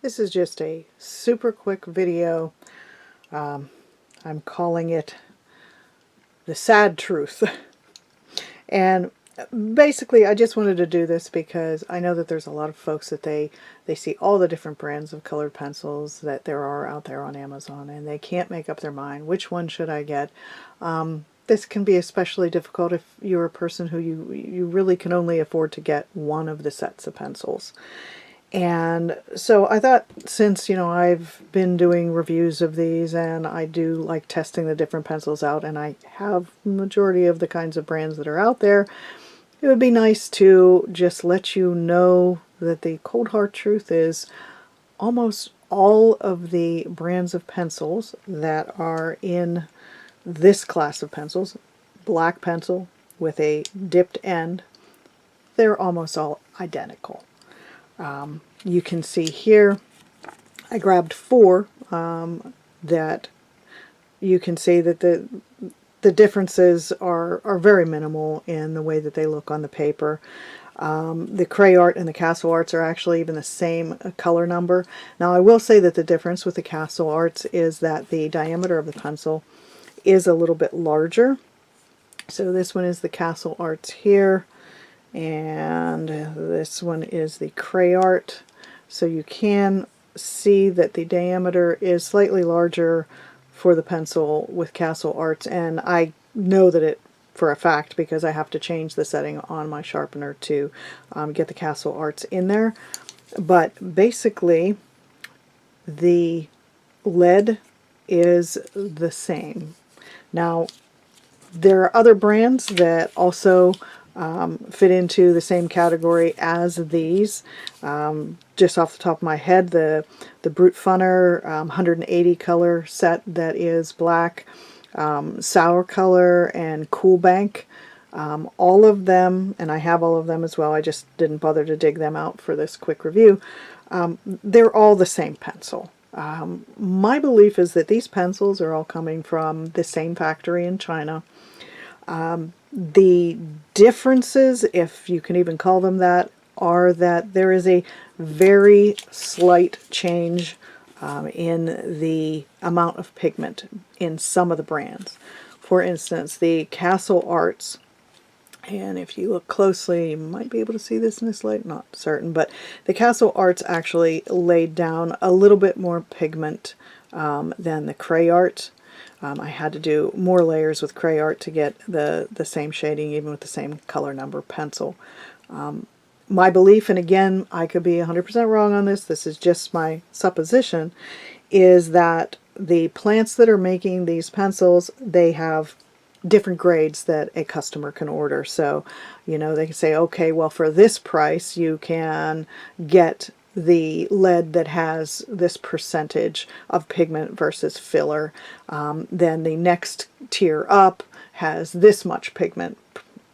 This is just a super quick video. I'm calling it the sad truth. And basically I just wanted to do this because I know that there's a lot of folks that they see all the different brands of colored pencils that there are out there on Amazon, and they can't make up their mind which one should I get. This can be especially difficult if you're a person who you really can only afford to get one of the sets of pencils. And so I thought, since, I've been doing reviews of these and I do like testing the different pencils out, and I have the majority of the kinds of brands that are out there, it would be nice to just let you know that the cold hard truth is almost all of the brands of pencils that are in this class of pencils, black pencil with a dipped end, they're almost all identical. You can see here, I grabbed four that you can see that the differences are very minimal in the way that they look on the paper. The Crayart and the Castle Arts are actually even the same color number. Now I will say that the difference with the Castle Arts is that the diameter of the pencil is a little bit larger. So this one is the Castle Arts here, and this one is the Crayart. So you can see that the diameter is slightly larger for the pencil with Castle Arts, and I know that it for a fact because I have to change the setting on my sharpener to get the Castle Arts in there. But basically the lead is the same. Now there are other brands that also fit into the same category as these. Just off the top of my head, the Brute Funner 180 color set that is black, Sour Color, and Cool Bank. All of them, and I have all of them as well, I just didn't bother to dig them out for this quick review. They're all the same pencil. My belief is that these pencils are all coming from the same factory in China. The differences, if you can even call them that, are that there is a very slight change in the amount of pigment in some of the brands. For instance, the Castle Arts, and if you look closely, you might be able to see this in this light, not certain, but the Castle Arts actually laid down a little bit more pigment than the Crayart. I had to do more layers with Crayart to get the same shading, even with the same color number pencil. My belief, and again, I could be 100% wrong on this is just my supposition, is that the plants that are making these pencils, they have different grades that a customer can order. So, they can say, okay, well, for this price, you can get the lead that has this percentage of pigment versus filler. Then the next tier up has this much pigment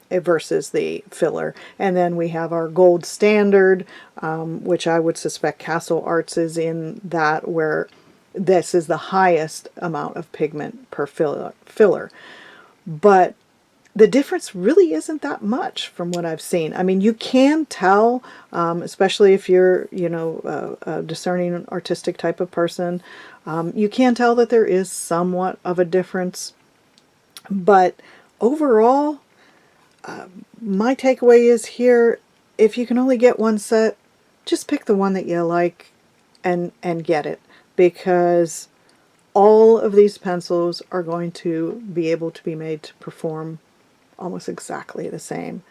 versus the filler. And then we have our gold standard, which I would suspect Castle Arts is in that, where this is the highest amount of pigment per filler. But the difference really isn't that much from what I've seen. I mean, you can tell, especially if you're, a discerning artistic type of person, you can tell that there is somewhat of a difference. But overall, my takeaway is here, if you can only get one set, just pick the one that you like and get it, because all of these pencils are going to be able to be made to perform almost exactly the same.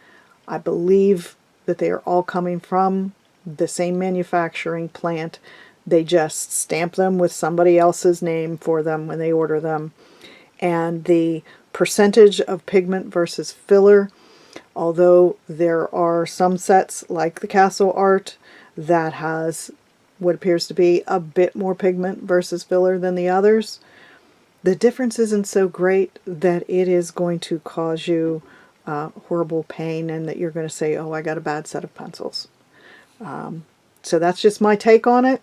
I believe that they are all coming from the same manufacturing plant. They just stamp them with somebody else's name for them when they order them. And the percentage of pigment versus filler, although there are some sets like the Castle Art that has what appears to be a bit more pigment versus filler than the others, the difference isn't so great that it is going to cause you horrible pain and that you're going to say, oh, I got a bad set of pencils. So that's just my take on it.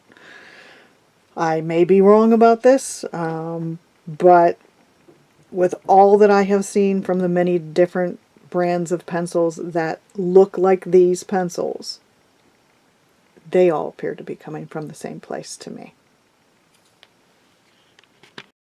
I may be wrong about this, but with all that I have seen from the many different brands of pencils that look like these pencils, they all appear to be coming from the same place to me.